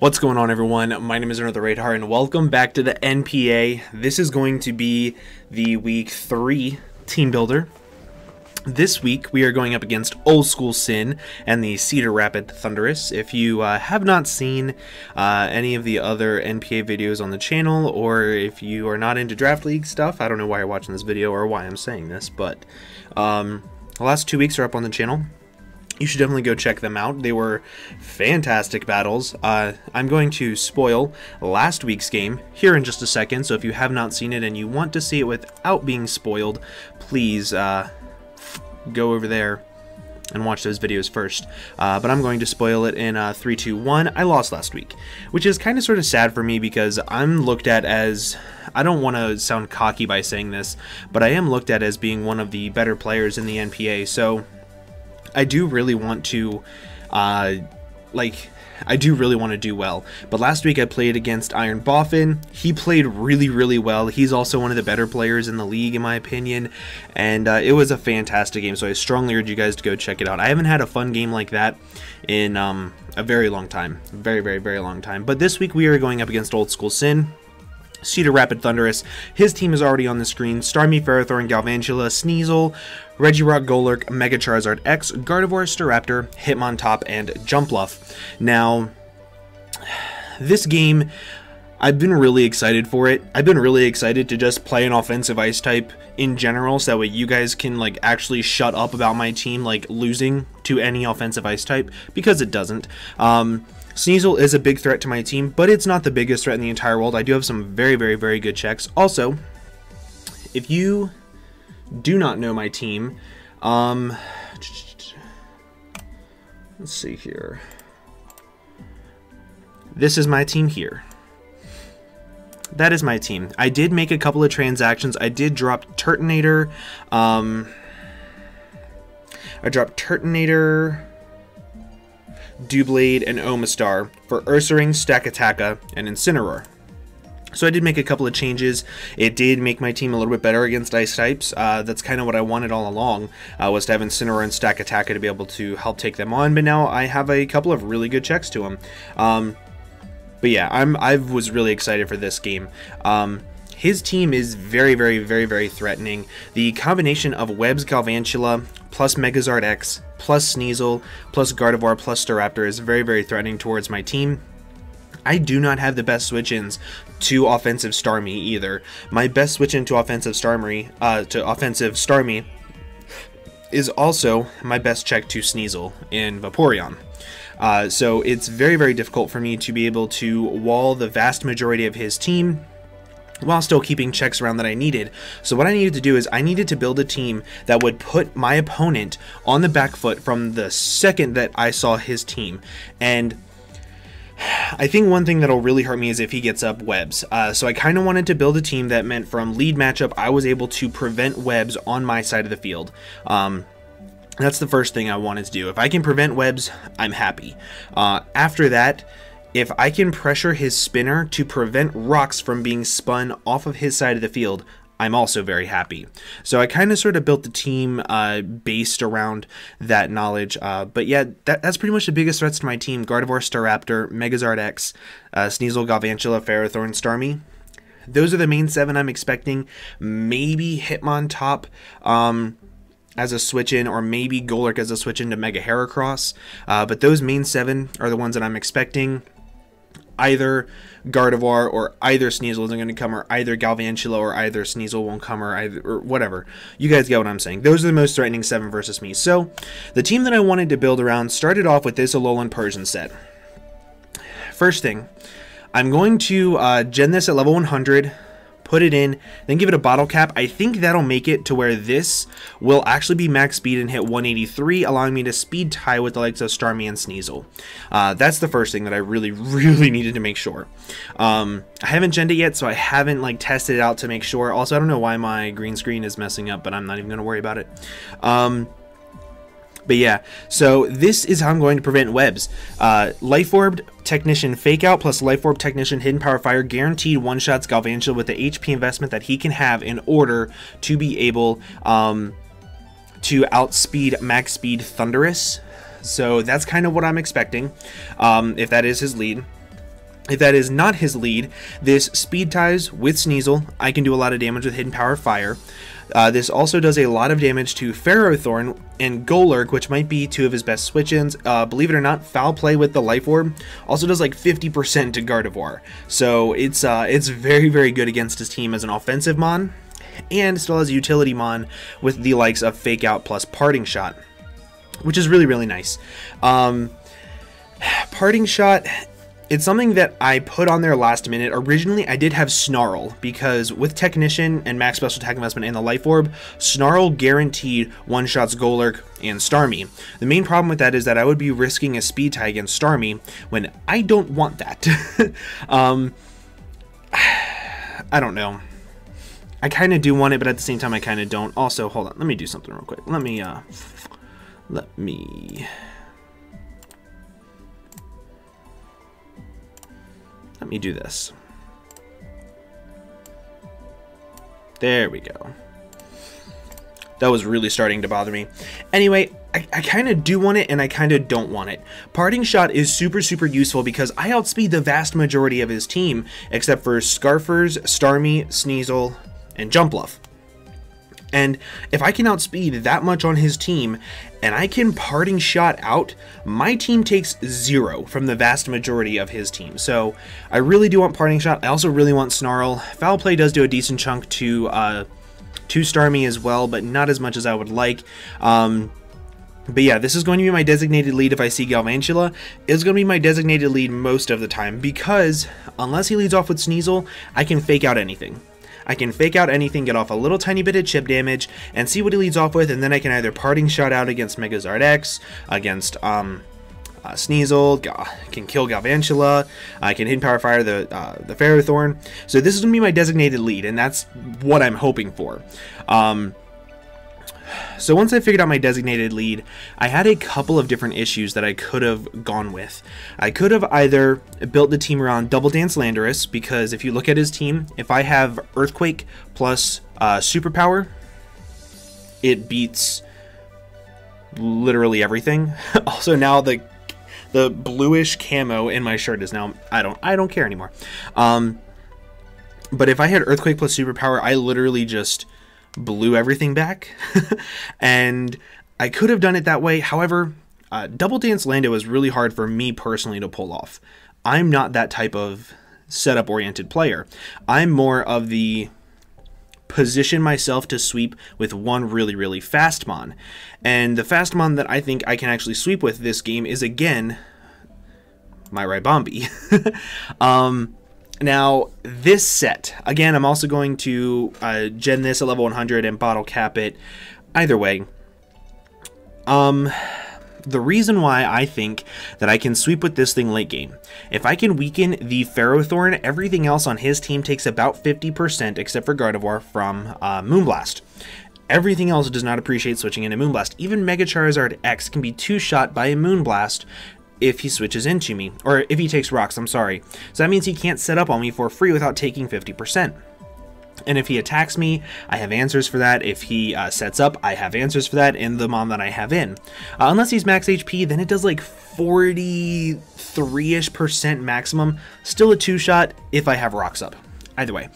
What's going on, everyone? My name is UnderTheRadar and welcome back to the NPA. This is going to be the week 3 team builder. This week we are going up against Old School Sin and the Cedar Rapid Thundurus. If you have not seen any of the other NPA videos on the channel, or if you are not into Draft League stuff, I don't know why you're watching this video or why I'm saying this, but the last 2 weeks are up on the channel. You should definitely go check them out. They were fantastic battles. I'm going to spoil last week's game here in just a second, so if you have not seen it and you want to see it without being spoiled, please go over there and watch those videos first. But I'm going to spoil it in 3, 2, 1. I lost last week, which is kind of sort of sad for me because I'm looked at as, I don't want to sound cocky by saying this, but I am looked at as being one of the better players in the NPA, so I do really want to, do well. But last week I played against IronBoffin. He played really well. He's also one of the better players in the league, in my opinion. And it was a fantastic game, so I strongly urge you guys to go check it out. I haven't had a fun game like that in a very long time. Very long time. But this week we are going up against Old School Sin, Cedar Rapid Thundurus. His team is already on the screen. Starmie, Ferrothorn, Galvantula, Sneasel, Regirock, Golurk, Mega Charizard X, Gardevoir, Staraptor, Hitmontop, and Jumpluff. Now, this game, I've been really excited for it. I've been really excited to just play an offensive ice type in general, so that way you guys can actually shut up about my team losing to any offensive ice type, because it doesn't. Sneasel is a big threat to my team, but it's not the biggest threat in the entire world. I do have some very good checks. Also, if you do not know my team, let's see here. This is my team here. That is my team. I did make a couple of transactions. I did drop Turtonator. I dropped Turtonator, Doublade, and Omastar for Ursaring, Stakataka, and Incineroar. So I did make a couple of changes. It did make my team a little bit better against ice types. That's kind of what I wanted all along, was to have Incineroar and Stakataka to be able to help take them on, but now I have a couple of really good checks to them. But yeah, I was really excited for this game. His team is very threatening. The combination of Webs, Galvantula, plus Megazard X, plus Sneasel, plus Gardevoir, plus Staraptor is very threatening towards my team. I do not have the best switch-ins to offensive Starmie either. My best switch-in to offensive Starmie, is also my best check to Sneasel in Vaporeon. So it's very difficult for me to be able to wall the vast majority of his team while still keeping checks around that I needed. So what I needed to do is I needed to build a team that would put my opponent on the back foot from the second that I saw his team. And I think one thing that'll really hurt me is if he gets up Webs. So I kind of wanted to build a team that meant from lead matchup I was able to prevent Webs on my side of the field. That's the first thing I wanted to do. If I can prevent Webs, I'm happy. After that, if I can pressure his spinner to prevent rocks from being spun off of his side of the field, I'm also very happy. So I kind of sort of built the team based around that knowledge. But yeah, that's pretty much the biggest threats to my team. Gardevoir, Staraptor, Megazard X, Sneasel, Galvantula, Ferrothorn, Starmie. Those are the main 7 I'm expecting. Maybe Hitmontop as a switch-in, or maybe Golurk as a switch-in to Mega Heracross. But those main 7 are the ones that I'm expecting. Either Gardevoir or either Sneasel isn't going to come, or either Galvantula or either Sneasel won't come, or whatever. You guys get what I'm saying. Those are the most threatening 7 versus me. So the team that I wanted to build around started off with this Alolan Persian set. First thing, I'm going to gen this at level 100, put it in, then give it a bottle cap. I think that'll make it to where this will actually be max speed and hit 183, allowing me to speed tie with the likes of Starmie and Sneasel. That's the first thing that I really needed to make sure. I haven't genned it yet, so I haven't tested it out to make sure. Also, I don't know why my green screen is messing up, but I'm not even going to worry about it. But yeah, so this is how I'm going to prevent Webs. Life Orb Technician Fake Out plus Life Orb Technician Hidden Power Fire guaranteed one-shots Galvantula with the HP investment that he can have in order to be able to outspeed max speed Thundurus. So that's kind of what I'm expecting, if that is his lead. If that is not his lead, this speed ties with Sneasel. I can do a lot of damage with Hidden Power Fire. This also does a lot of damage to Ferrothorn and Golurk, which might be two of his best switch-ins. Believe it or not, Foul Play with the Life Orb also does like 50% to Gardevoir. So it's very, very good against his team as an offensive Mon, and still has a utility Mon with the likes of Fake Out plus Parting Shot, which is really, really nice. Parting Shot, it's something that I put on there last minute. Originally, I did have Snarl, because with Technician and Max Special Attack Investment and the Life Orb, Snarl guaranteed one-shots Golurk and Starmie. The main problem with that is that I would be risking a speed tie against Starmie when I don't want that. I don't know. I kind of do want it, but at the same time, I kind of don't. Also, hold on. Let me do something real quick. Let me do this. There we go. That was really starting to bother me. Anyway, I kind of do want it and I kind of don't want it. Parting Shot is super, super useful because I outspeed the vast majority of his team, except for Scarfers, Starmie, Sneasel, and Jumpluff. And if I can outspeed that much on his team, and I can Parting Shot out, my team takes 0 from the vast majority of his team. So I really do want Parting Shot. I also really want Snarl. Foul Play does do a decent chunk to Starmie as well, but not as much as I would like. But yeah, this is going to be my designated lead if I see Galvantula. It's going to be my designated lead most of the time, because unless he leads off with Sneasel, I can Fake Out anything. I can Fake Out anything, get off a little tiny bit of chip damage, and see what he leads off with, and then I can either Parting Shot out against Megazard X, against Sneasel, can kill Galvantula, I can Hidden Power Fire the Ferrothorn. So this is going to be my designated lead, and that's what I'm hoping for. So once I figured out my designated lead, I had a couple of different issues that I could have gone with. I could have either built the team around Double Dance Landorus, because if you look at his team, if I have Earthquake plus Superpower, it beats literally everything. Also now the bluish camo in my shirt is now, I don't care anymore. But if I had Earthquake plus Superpower, I literally just blew everything back. And I could have done it that way. However, Double Dance Lando is really hard for me personally to pull off. I'm not that type of setup oriented player. I'm more of the position myself to sweep with one really, really fast Mon. And the fast Mon that I think I can actually sweep with this game is, again, my Ribombee. Now, this set, again, I'm also going to gen this at level 100 and bottle cap it. Either way, the reason why I think that I can sweep with this thing late game, if I can weaken the Ferrothorn, everything else on his team takes about 50%, except for Gardevoir, from Moonblast. Everything else does not appreciate switching into Moonblast. Even Mega Charizard X can be two-shot by a Moonblast if he switches into me, or if he takes rocks, I'm sorry. So that means he can't set up on me for free without taking 50%. And if he attacks me, I have answers for that. If he sets up, I have answers for that in the Mon that I have in. Unless he's max HP, then it does like 43-ish% maximum. Still a two-shot if I have rocks up. Either way.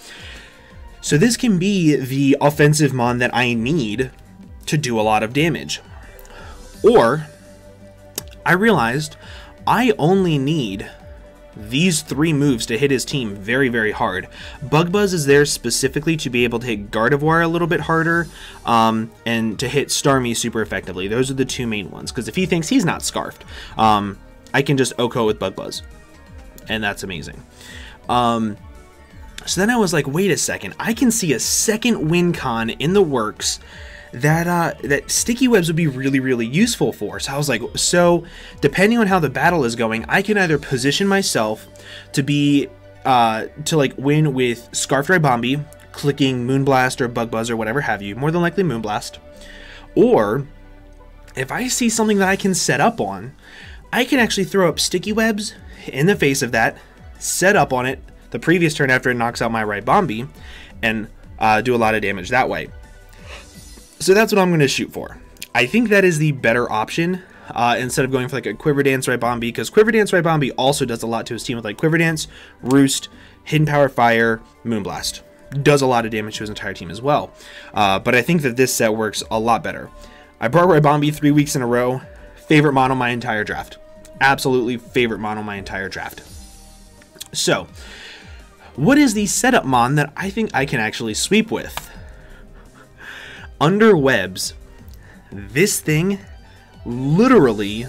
So this can be the offensive Mon that I need to do a lot of damage. Or I realized I only need these 3 moves to hit his team very, very hard. Bug Buzz is there specifically to be able to hit Gardevoir a little bit harder, and to hit Starmie super effectively. Those are the 2 main ones, because if he thinks he's not scarfed, I can just OHKO with Bug Buzz, and that's amazing. So then I was like, wait a second, I can see a second win con in the works that Sticky Webs would be really, really useful for. So I was like, so depending on how the battle is going, I can either position myself to be to like win with Scarfed Ribombee, clicking Moonblast or Bug Buzz or whatever have you, more than likely Moonblast. Or if I see something that I can set up on, I can actually throw up Sticky Webs in the face of that, set up on it the previous turn after it knocks out my Ribombee, and do a lot of damage that way. So that's what I'm going to shoot for. I think that is the better option. instead of going for like a Quiver Dance Ribombi, because Quiver Dance Ribombi also does a lot to his team with like Quiver Dance, Roost, Hidden Power Fire, Moonblast. Does a lot of damage to his entire team as well. But I think that this set works a lot better. I brought Ribombi 3 weeks in a row. Favorite mono my entire draft. Absolutely favorite mono my entire draft. So, what is the setup mon that I think I can actually sweep with? Under webs, this thing literally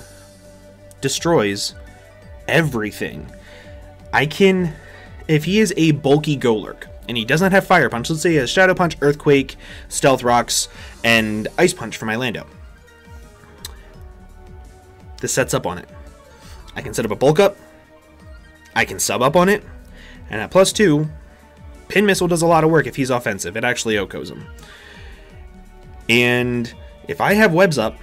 destroys everything. I can, if he is a bulky Golurk, and he does not have Fire Punch, let's say he has Shadow Punch, Earthquake, Stealth Rocks, and Ice Punch for my Lando. This sets up on it. I can set up a Bulk Up, I can sub up on it, and at +2, Pin Missile does a lot of work if he's offensive. It actually OHKOs him. And if I have webs up,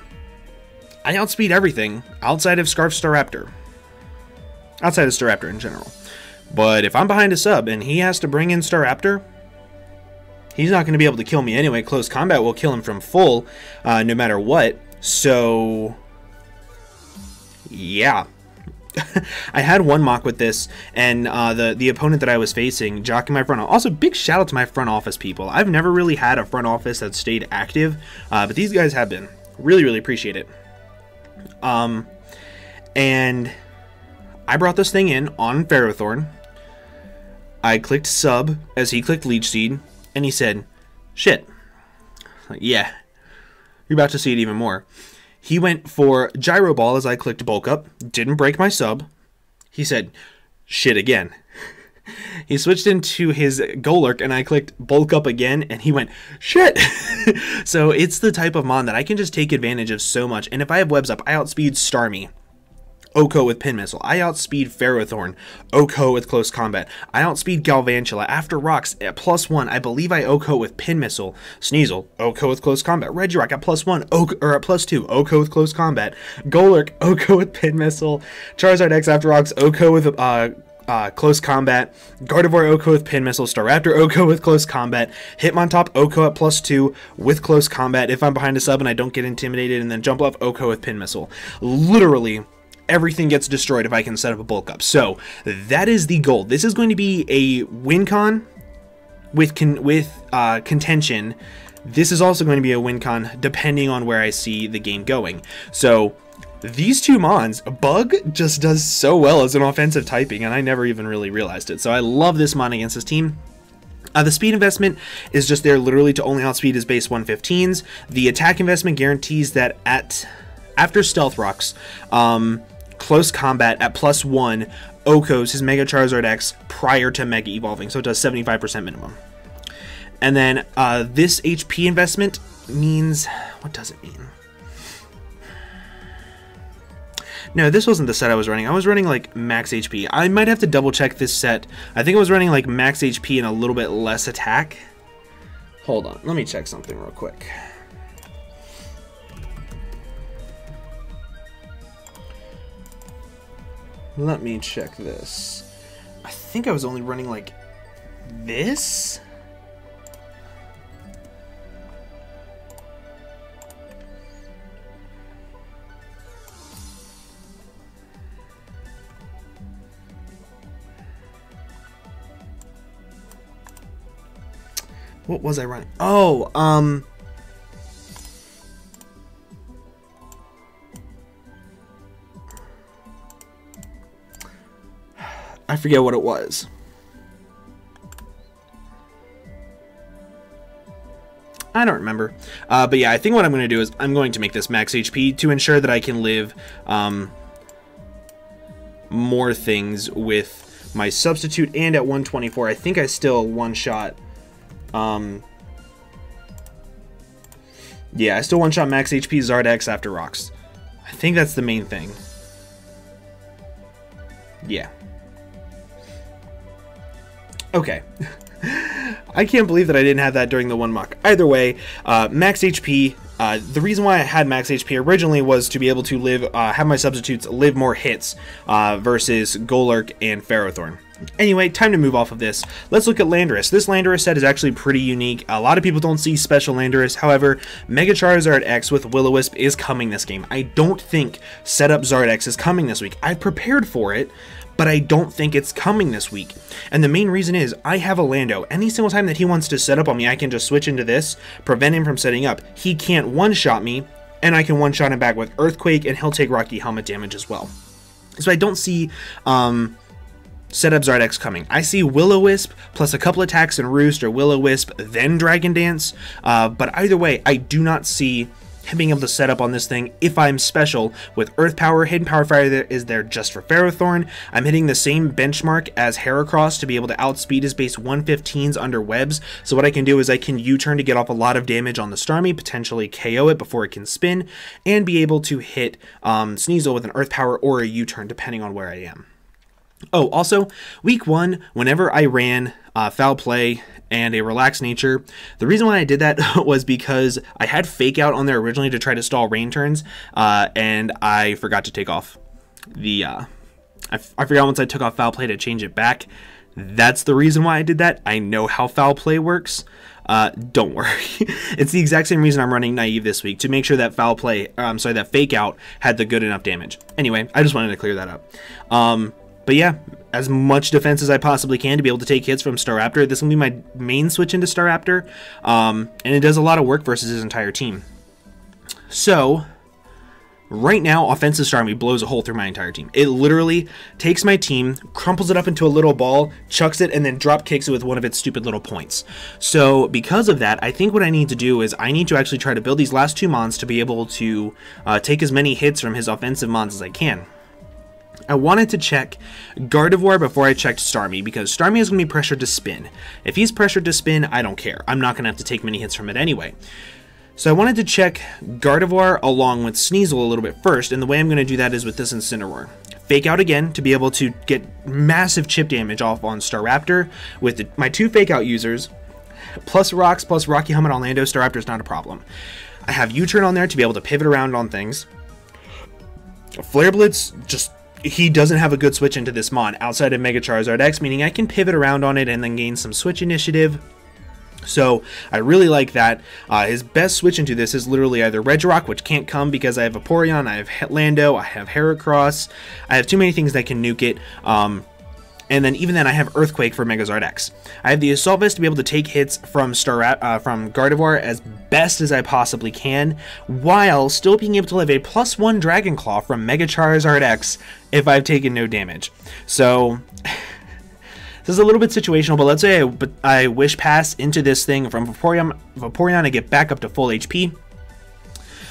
I outspeed everything outside of Scarf Staraptor. Outside of Staraptor in general. But if I'm behind a sub and he has to bring in Staraptor, he's not going to be able to kill me anyway. Close combat will kill him from full, no matter what. So, yeah. I had one mock with this, and the opponent that I was facing, jocking my front office. Also, big shout out to my front office people. I've never really had a front office that stayed active, but these guys have been. Really, really appreciate it. And I brought this thing in on Ferrothorn. I clicked sub as he clicked Leech Seed, and he said, shit. Like, yeah, you're about to see it even more. He went for Gyro Ball as I clicked Bulk Up. Didn't break my sub. He said, shit again. He switched into his Golurk, and I clicked Bulk Up again, and he went, shit! So it's the type of mon that I can just take advantage of so much. And if I have webs up, I outspeed Starmie. OHKO with Pin Missile. I outspeed Ferrothorn. OHKO with Close Combat. I outspeed Galvantula. After Rocks at +1, I believe I OHKO with Pin Missile. Sneasel. OHKO with Close Combat. Regirock at +1. Or at +2. OHKO with Close Combat. Golurk. OHKO with Pin Missile. Charizard X After Rocks. OHKO with Close Combat. Gardevoir OHKO with Pin Missile. Staraptor OHKO with Close Combat. Hitmontop OHKO at +2 with Close Combat. If I'm behind a sub and I don't get intimidated, and then jump off OHKO with Pin Missile. Literally everything gets destroyed if I can set up a bulk up. So that is the goal. This is going to be a win con with contention. This is also going to be a win con depending on where I see the game going. So these two mons, Bug just does so well as an offensive typing, and I never even really realized it. So I love this mon against this team. The speed investment is just there literally to only outspeed his base 115s. The attack investment guarantees that after Stealth Rocks, Close Combat at +1 OHKOs his Mega Charizard X prior to Mega Evolving, so it does 75% minimum. And then this HP investment means, what does it mean? No, this wasn't the set I was running. I was running like max HP. I might have to double check this set. I think I was running like max HP and a little bit less attack. Hold on, let me check something real quick. Let me check this. I think I was only running like this. What was I running? Oh, I forget what it was. I don't remember. But yeah, I think what I'm going to do is I'm going to make this max HP to ensure that I can live more things with my substitute, and at 124, I think I still one-shot. Yeah, I still one-shot max HP Zardex after Rocks. I think that's the main thing. Yeah. Okay. I can't believe that I didn't have that during the one mock. Either way, max HP. The reason why I had max HP originally was to be able to have my substitutes live more hits versus Golurk and Ferrothorn. Anyway, time to move off of this. Let's look at Landorus. This Landorus set is actually pretty unique. A lot of people don't see special Landorus. However, Mega Charizard X with Will-O-Wisp is coming this game. I don't think Setup Zard X is coming this week. I prepared for it, but I don't think it's coming this week. And the main reason is, I have a Lando. Any single time that he wants to set up on me, I can just switch into this, prevent him from setting up. He can't one-shot me, and I can one-shot him back with Earthquake, and he'll take Rocky Helmet damage as well. So I don't see Setup Zard X coming. I see Will-O-Wisp plus a couple attacks and Roost, or Will-O-Wisp then Dragon Dance, but either way, I do not see him being able to set up on this thing if I'm special with Earth Power. Hidden Power Fire is there just for Ferrothorn. I'm hitting the same benchmark as Heracross to be able to outspeed his base 115s under webs, so what I can do is I can U-turn to get off a lot of damage on the Starmie, potentially KO it before it can spin, and be able to hit Sneasel with an Earth Power or a U-turn depending on where I am. Oh, also, week 1, whenever I ran Foul Play and a Relaxed Nature, the reason why I did that was because I had Fake Out on there originally to try to stall rain turns, and I forgot to take off the, I forgot once I took off Foul Play to change it back. That's the reason why I did that. I know how Foul Play works. Don't worry. It's the exact same reason I'm running Naive this week, to make sure that that Fake Out had the good enough damage. Anyway, I just wanted to clear that up. But yeah, as much defense as I possibly can to be able to take hits from Staraptor. This will be my main switch into Staraptor, and it does a lot of work versus his entire team. So, right now, Offensive Starmie blows a hole through my entire team. It literally takes my team, crumples it up into a little ball, chucks it, and then drop kicks it with one of its stupid little points. So, because of that, I think what I need to do is I need to actually try to build these last 2 mons to be able to take as many hits from his offensive mons as I can. I wanted to check Gardevoir before I checked Starmie, because Starmie is going to be pressured to spin. If he's pressured to spin, I don't care. I'm not going to have to take many hits from it anyway. So I wanted to check Gardevoir along with Sneasel a little bit first, and the way I'm going to do that is with this Incineroar. Fake Out again to be able to get massive chip damage off on Staraptor with my 2 Fake Out users, plus Rocks, plus Rocky Helmet on Lando. Staraptor's not a problem. I have U-Turn on there to be able to pivot around on things. Flare Blitz, he doesn't have a good switch into this mon outside of Mega Charizard X, meaning I can pivot around on it and then gain some switch initiative. So I really like that. His best switch into this is literally either Regirock, which can't come because I have Vaporeon, I have Lando, I have Heracross. I have too many things that can nuke it. And then even then I have Earthquake for Megazord X. I have the Assault Vest to be able to take hits from Gardevoir as best as I possibly can, while still being able to live a +1 Dragon Claw from Mega Charizard X if I've taken no damage. So this is a little bit situational, but let's say I Wish Pass into this thing from Vaporeon to get back up to full HP.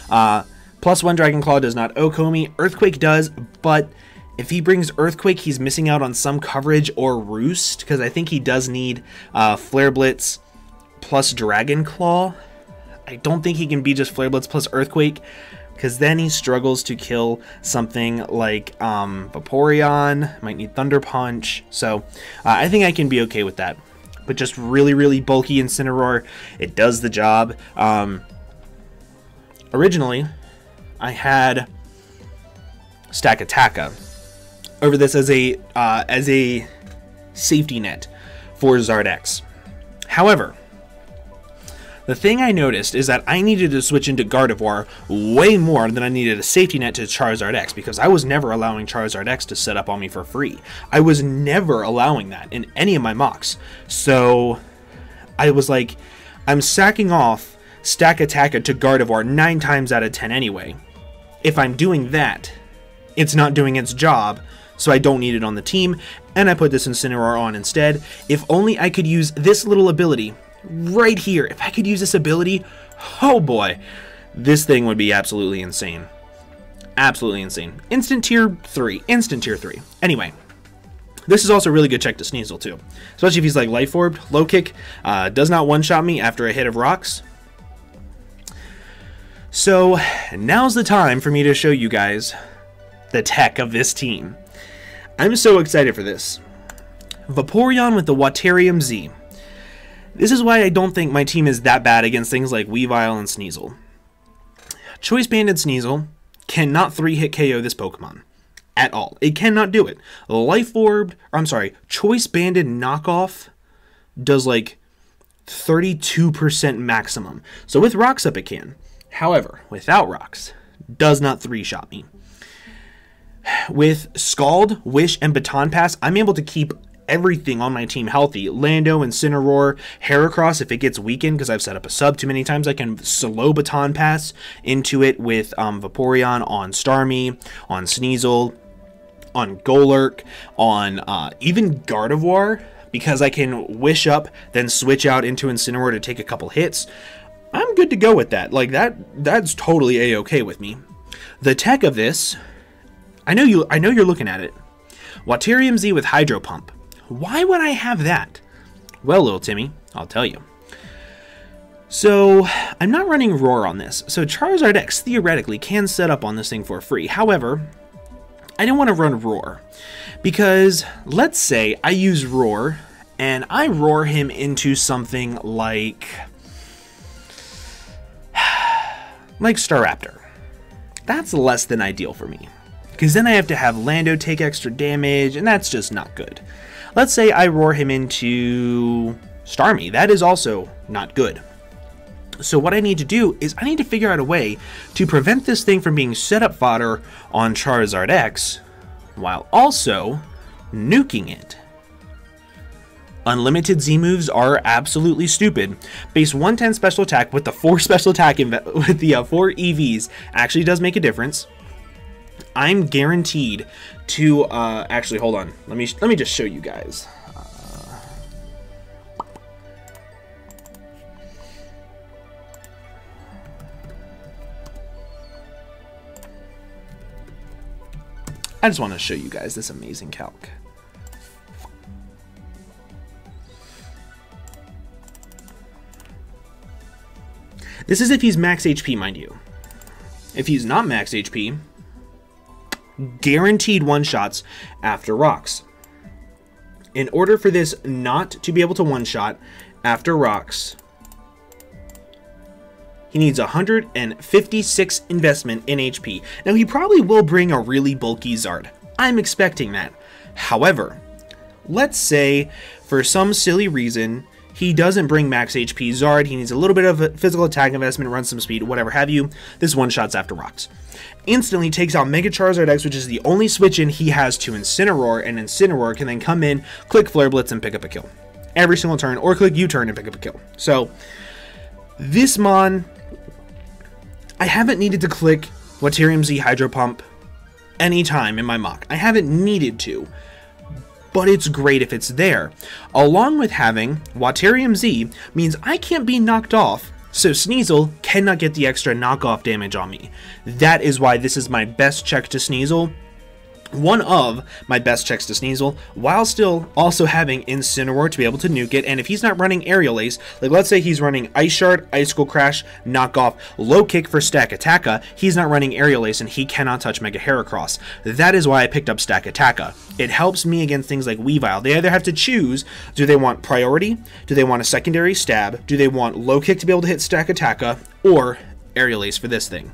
+1 Dragon Claw does not OHKO me. Earthquake does, but if he brings Earthquake, he's missing out on some coverage or Roost, because I think he does need Flare Blitz plus Dragon Claw. I don't think he can be just Flare Blitz plus Earthquake, because then he struggles to kill something like Vaporeon, might need Thunder Punch. So I think I can be okay with that. But just really, really bulky Incineroar, it does the job. Originally, I had Stakataka over this as a safety net for Zard X. However, the thing I noticed is that I needed to switch into Gardevoir way more than I needed a safety net to Charizard X, because I was never allowing Charizard X to set up on me for free. I was never allowing that in any of my mocks. So I was like, I'm sacking off Stakataka to Gardevoir 9 times out of 10 anyway. If I'm doing that, it's not doing its job, so I don't need it on the team, and I put this Incineroar on instead. If only I could use this little ability right here. If I could use this ability, oh boy, this thing would be absolutely insane. Absolutely insane. Instant tier 3. Instant tier 3. Anyway, this is also a really good check to Sneasel too. Especially if he's like Life Orbed, Low Kick, does not one-shot me after a hit of Rocks. So, now's the time for me to show you guys the tech of this team. I'm so excited for this. Vaporeon with the Waterium Z. This is why I don't think my team is that bad against things like Weavile and Sneasel. Choice Banded Sneasel cannot 3-hit KO this Pokemon. At all. It cannot do it. Life Orb, or I'm sorry, Choice Banded Knockoff does like 32% maximum. So with Rocks up it can. However, without Rocks, does not 3-shot me. With Scald, Wish, and Baton Pass, I'm able to keep everything on my team healthy. Lando, Incineroar, Heracross, if it gets weakened because I've set up a sub too many times, I can slow Baton Pass into it with Vaporeon on Starmie, on Sneasel, on Golurk, on even Gardevoir, because I can Wish up, then switch out into Incineroar to take a couple hits. I'm good to go with that. Like, that's totally A-okay with me. The tech of this, I know you're looking at it. Waterium Z with Hydro Pump. Why would I have that? Well, little Timmy, I'll tell you. So, I'm not running Roar on this, so Charizard X theoretically can set up on this thing for free. However, I don't want to run Roar, because let's say I use Roar, and I roar him into something like Staraptor. That's less than ideal for me, because then I have to have Lando take extra damage, and that's just not good. Let's say I roar him into Starmie. That is also not good. So what I need to do is I need to figure out a way to prevent this thing from being set up fodder on Charizard X while also nuking it. Unlimited Z moves are absolutely stupid. Base 110 special attack with the 4 special attack with the 4 EVs actually does make a difference. I'm guaranteed to actually hold on. Let me just show you guys. I just want to show you guys this amazing calc. This is if he's max HP, mind you. If he's not max HP, guaranteed one-shots after Rocks. In order for this not to be able to one-shot after Rocks, he needs 156 investment in HP. Now, he probably will bring a really bulky Zard. I'm expecting that. However, let's say, for some silly reason, he doesn't bring max HP Zard, he needs a little bit of a physical attack investment, run some speed, whatever have you. This one-shots after Rocks. Instantly takes out Mega Charizard X, which is the only switch-in he has to Incineroar, and Incineroar can then come in, click Flare Blitz, and pick up a kill. Every single turn, or click U-turn and pick up a kill. So, this Mon, I haven't needed to click Waterium Z Hydro Pump anytime in my mock. I haven't needed to, but it's great if it's there. Along with having Waterium Z means I can't be knocked off, so Sneasel cannot get the extra knockoff damage on me. That is why this is my best check to Sneasel. One of my best checks to Sneasel, while still also having Incineroar to be able to nuke it. And if he's not running Aerial Ace, like let's say he's running Ice Shard, Icicle Crash, Knockoff, Low Kick for Stack Attacka, he's not running Aerial Ace and he cannot touch Mega Heracross. That is why I picked up Stack Attacka. It helps me against things like Weavile. They either have to choose, do they want priority, do they want a secondary stab, do they want Low Kick to be able to hit Stack Attacka, or Aerial Ace for this thing.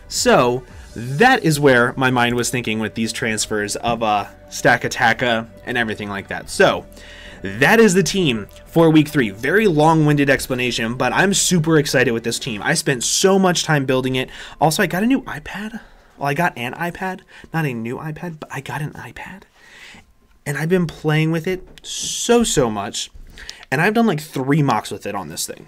So that is where my mind was thinking with these transfers of Stack Attacka and everything like that. So that is the team for week 3. Very long-winded explanation, but I'm super excited with this team. I spent so much time building it. Also, I got a new iPad. Well, I got an iPad, not a new iPad, but I got an iPad. And I've been playing with it so much. And I've done like 3 mocks with it on this thing.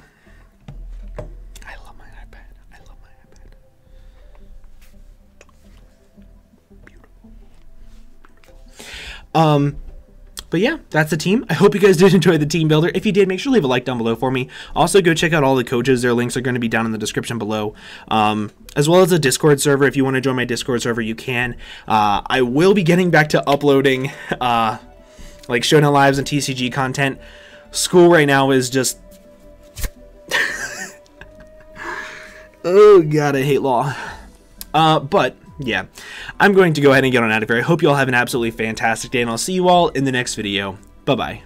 But yeah, that's the team. I hope you guys did enjoy the team builder. If you did, make sure to leave a like down below for me. Also, go check out all the coaches. Their links are going to be down in the description below. As well as a Discord server. If you want to join my Discord server, you can. I will be getting back to uploading like Showdown Lives and TCG content. School right now is just oh god, I hate law. But yeah, I'm going to go ahead and get on out of here. I hope you all have an absolutely fantastic day, and I'll see you all in the next video. Bye-bye.